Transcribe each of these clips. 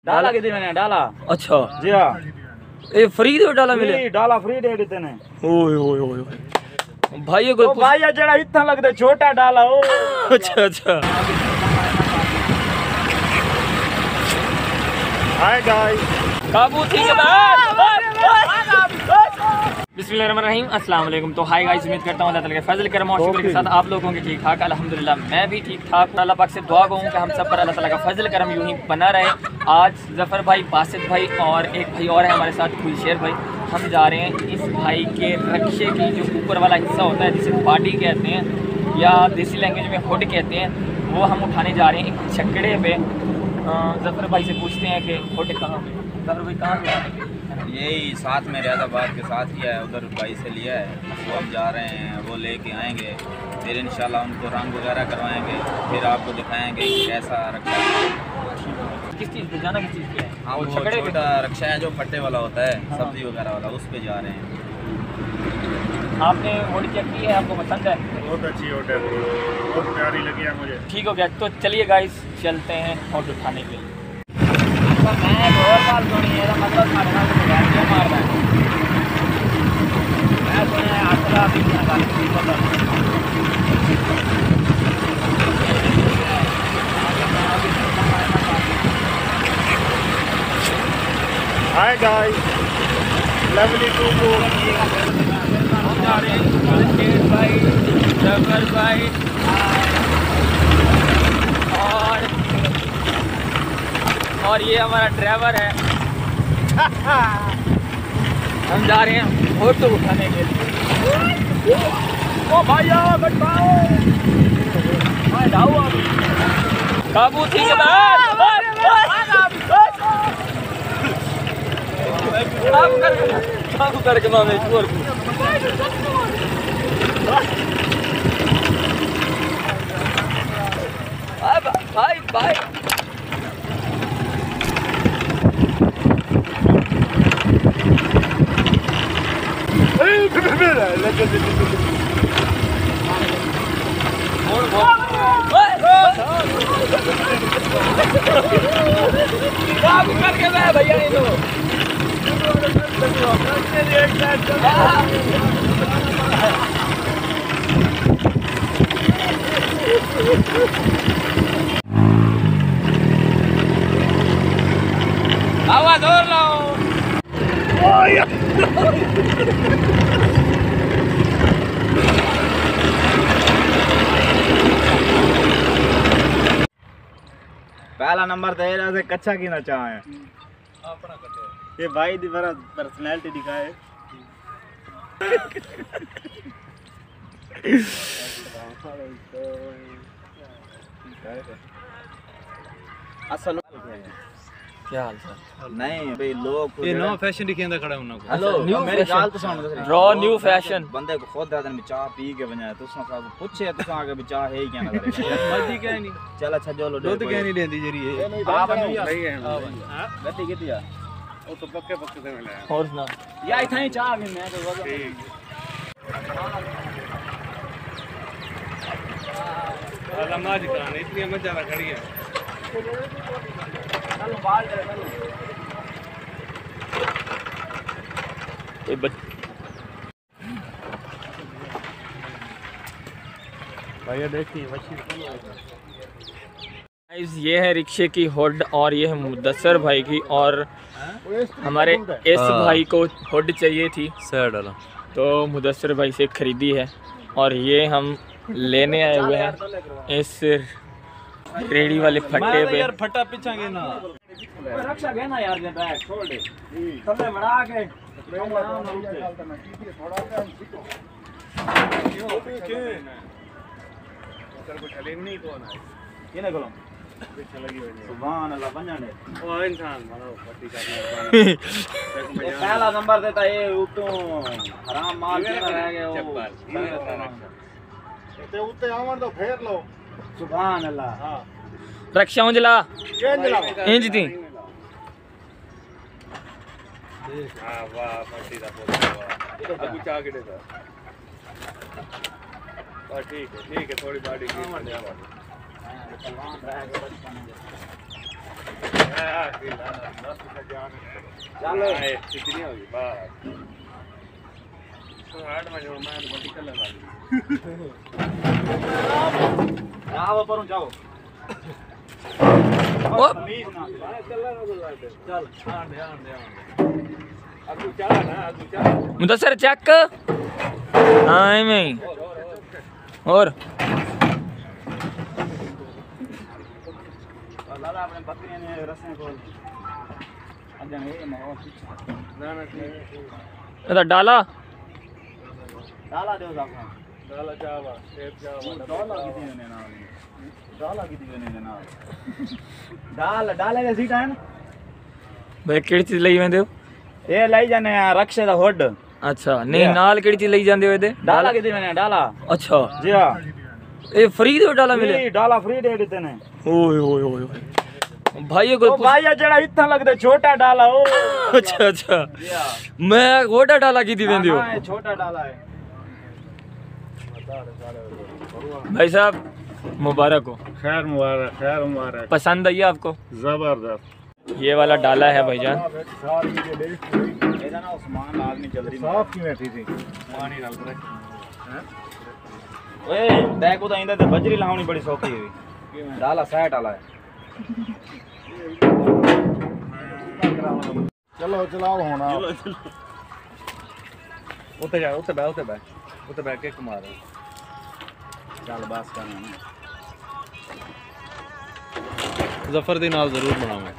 डाला कितने मैंने डाला। अच्छा जी हाँ, ये फ्री दो डाला मिले, डाला फ्री दे देते ने। ओए ओए ओए भाई को भाई जरा इतना लगता छोटा डाला ओ। अच्छा अच्छा। हाय गाइस, काबू ठीक है। बिस्मिल्लाहिर्रहमानिर्रहीम, अस्सलाम वालेकुम। तो हाय गाइस, उम्मीद करता हूँ अल्लाह ताला के फजल करम और शुक्र के साथ आप लोगों के ठीक ठाक। अल्हम्दुलिल्लाह मैं भी ठीक ठाक। अल्लाह पाक से दुआ कहूँ कि हम सब पर अल्लाह ताला का फजल करम यूं ही बना रहे। आज जफ़र भाई, बासित भाई और एक भाई और है हमारे साथ, गुलशेर भाई। हम जा रहे हैं इस भाई के रक्शे की जो ऊपर वाला हिस्सा होता है जिसे बाडी कहते हैं या देसी लैंग्वेज में हुड कहते हैं, वो हम उठाने जा रहे हैं एक छकड़े पे। जफ़र भाई से पूछते हैं कि हुड कहाँ पे। जफ़र भाई कहाँ पे? यही साथ में रियादाबाद के साथ किया है, उधर भाई से लिया है, वो हम जा रहे हैं, वो लेके आएंगे, फिर इंशाल्लाह उनको रंग वगैरह करवाएंगे, फिर आपको दिखाएंगे कि कैसा रक्षा है। किस चीज़ पे जाना, किस चीज़ पे है? हाँ, वो छोटा रक्षा है जो फट्टे वाला होता है, हाँ। सब्जी वगैरह वाला, उस पे जा रहे हैं। आपने होड चेक की है, आपको पसंद है? बहुत अच्छी होटल, बहुत प्यारी लगी है मुझे। ठीक हो गया, तो चलिए गाइस चलते हैं होड उठाने के लिए। हाय गाइस, लवली टू हम जा रहे हैं भाई, जफर भाई और ये हमारा ड्राइवर है। हम जा रहे हैं फोटो उठाने के लिए। ओ भाई आओ, काबू ठीक है। काबू करके मामे चोर भाई भाई करके मैं भैया आवाज और लाओ। पहला नंबर तो ये से कच्चा की ना चाहे ये भाई दी बड़ा पर्सनालिटी दिखाए। असल क्या हाल सर? नहीं भाई, लोग ये नो फैशन दिखेंदा खड़ा हूं ना। हेलो, मेरी गाल तो सुन, रॉ न्यू फैशन बंदे को खुद दादन में चाह पी के बनाया, तो उसने कहा पूछे तो आगे भी चाह है ही क्या ना करेगा। मर्जी क्या नहीं चल अच्छा जो लो दो तो क्या नहीं लेंदी जरी है। आप नहीं है हां गति कितनी है वो तो पक्के पक्के से मिला है। और सुना या इतना ही चाह भी मैं तो ठीक अलमाज कान इतनी मजा ला खड़ी है। चलो बाल दे चलो। भैया देखिए ये है रिक्शे की हुड और ये है मुदस्सर भाई की, और हमारे इस भाई को हुड चाहिए थी तो मुदस्सर भाई से खरीदी है, और ये हम लेने आए हुए हैं इस रेडी वाले फट्टे पे। यार फटा पीछा के ना रक्षा गए ना यार, जे बैग छोड़ दे सबने बड़ा के नहीं कौन है ये ना गलो सुभान अल्लाह बंजाने ओ इंसान मानो पट्टी करने पहला नंबर देता ये उतो हराम माल के रह गए वो ते उते आवन तो फेर लो सुभान अल्लाह। हां रक्षा उंजला चेंज ला इंज थी। हां वाह पट्टी दा बोल अब चाह के देता ठीक है थोड़ी बॉडी की चलो कितनी होगी बात जाओ पर जाओ ओ तमीज ना चल अगू चला ना अगू चला मुदस्सिर चेक हाँ में और लाला अपने बकरियां ने रस्से खोल अजन ये माओ ना ना इधर डाला डाला दो साहब डाला चावा टेप चावा डाला कितने ने ना डाला कितने ने ना डाले के सीट है ना भाई केड़ी चीज ਲਈ ਜਾਂਦੇ ਹੋ ये लाई जाने रक्षे दा हुड अच्छा नहीं नाल केड़ी चीज ਲਈ ਜਾਂਦੇ ਹੋ ਇਹਦੇ डाला कितने ने डाला अच्छा जी हां ਇਹ ਫ੍ਰੀ ਦੇ ਡਾਲਾ ਮਿਲੇ फ्री डाला फ्री दे देते ने ओए ओए ओए भाई ये ओ भाई ये जेड़ा इतना लगदे छोटा डाला ओ अच्छा अच्छा जी हां मैं गोटा डाला की दी वेंदी हो हां ये छोटा डाला है भाई साहब मुबारक हो खैर मुबारक पसंद आई आपको जबरदस्त ये वाला डाला है भाईजान ਇਹਦਾ ਨਾ ਉਸਮਾਨ ਆਦਮੀ ਚਲਰੀ साफ की बैठी थी पानी डाल रहे ओए देखो तो इंदे ते बजरी लावनी बड़ी सौखी हुई डाला सेट वाला है चलो चलाओ होना उत्ते जा उत्ते बैठ के मार चल बस करना ना जफर दी नाल जरूर बनावे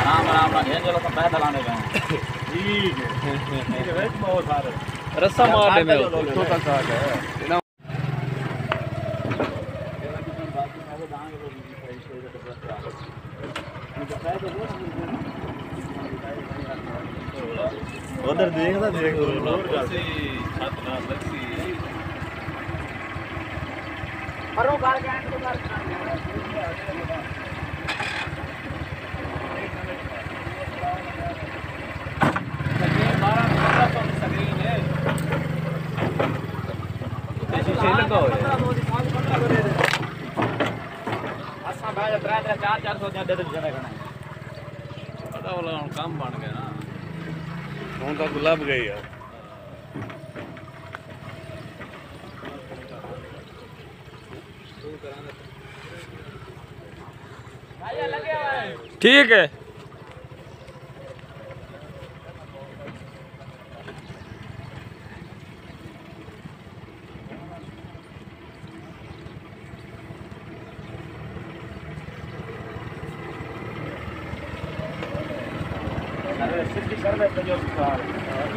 आराम आराम ना घेन चलो सब पैदल आने गए ठीक है मेरे वेच बहुत सारे रस्सा मार दे मैं चलो, तो तक आ गया उधर देखदा देख अरो कार के आने तो कार काम बन गया ना हूं तो गुलाब गई यार ठीक है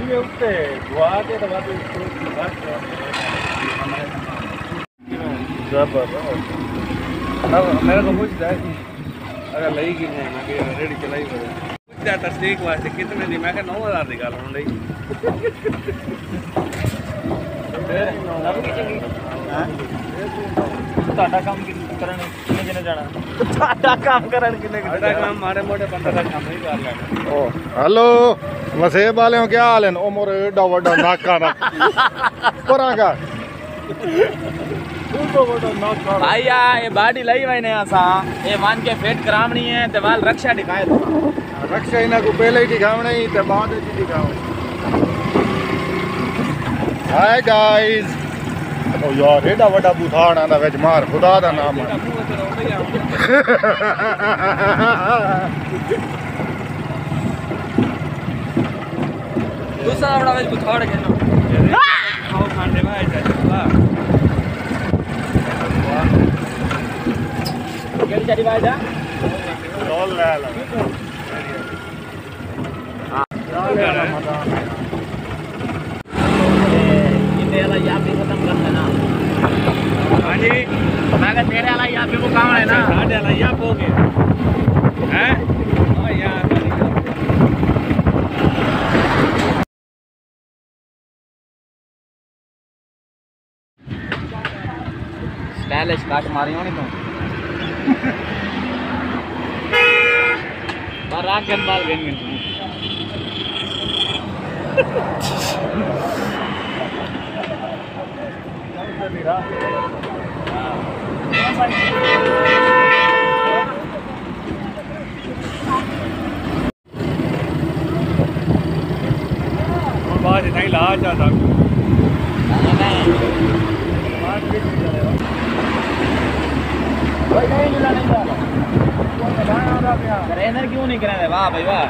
ये उत्ते दुआ के तो बात मेरे को पूछ जाए अगर लई कि नहीं मैं रेडी चलाई पूछता तस्दीक वास्ते कितने दी मैं 9000 दी गल हुन लई ਤੁਹਾਡਾ ਕੰਮ ਕਰਨ ਕਿੰਨੇ ਜਣੇ ਜਾਣਾ ਤੁਹਾਡਾ ਕੰਮ ਕਰਨ ਕਿੰਨੇ साਡਾ काम मारे मोटे बंदा का काम नहीं कर लेना ओ हेलो मसेब वाले हो क्या हाल है ओ मोरे एडा वड्डा नाका ना परा का भाई ये बाडी लई मैंने असा ये मान के फेट करावनी है ते वाल रक्षा दिखाए दो रक्षा इना को पहले ही दिखावणे ही ते बाद में दिखावणे हाय गाइस ओ यार एडा वड्डा बुथाड़ा ना विच मार खुदा दा नाम दूसरा बड़ा वेज बुथाड़ के ना खाओ खाने में ऐसा चला केड़ी चली भाई जा डॉल ले ला ये वाला या भी खत्म कर देना हाँ जी मैं कहा तेरे वाला या भी वो काम है ना साढ़े वाला या हो गया हैं हाँ यार स्टाइलिश काट मारी होनी तो पर रात के बाल गेन में नहीं ला जाता ट्रेनर क्यों नहीं करा रहे? वाह भाई वाह।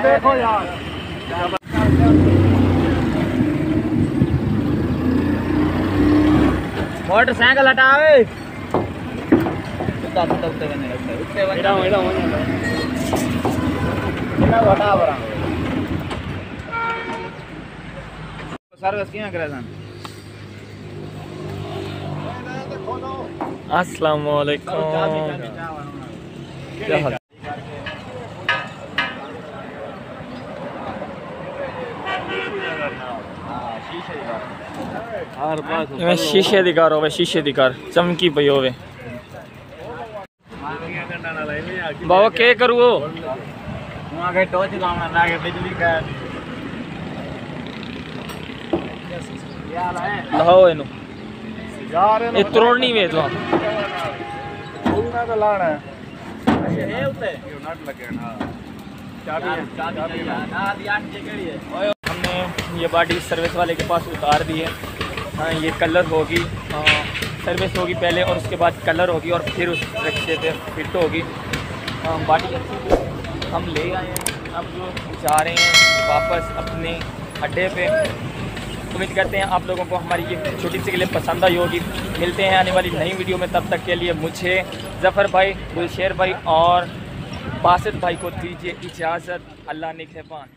देखो यार मोटरसाइकिल हटावे। उत्ता उत्ता उत्ते बने उत्ते एड़ा हो जाता हटा बरा सर्विस किया करे सन। अस्सलाम वालेकुम, क्या हाल? हर बात मैं शीशे दिकार होवे, शीशे दिकार चमकी पई होवे। बाबा के करू वो वहाँ के टॉर्च लाना ना के बिजली का लाओ इनु यार ये तोड़नी वे तो ना तो लाना है है उत्ते नट लगे ना हमने ये बाडी सर्विस वाले के पास उतार दी है। हाँ, ये कलर होगी, सर्विस होगी पहले और उसके बाद कलर होगी और फिर उस रिक्शे पे फिट होगी। बाडी हम ले आए हैं, अब जा रहे हैं वापस अपने अड्डे पे। उम्मीद करते हैं आप लोगों को हमारी ये छोटी सी क्लिप पसंद आई होगी। मिलते हैं आने वाली नई वीडियो में, तब तक के लिए मुझे ज़फ़र भाई, गुलशेर भाई और बासित भाई को दीजिए इजाज़त। अल्लाह निगहबान।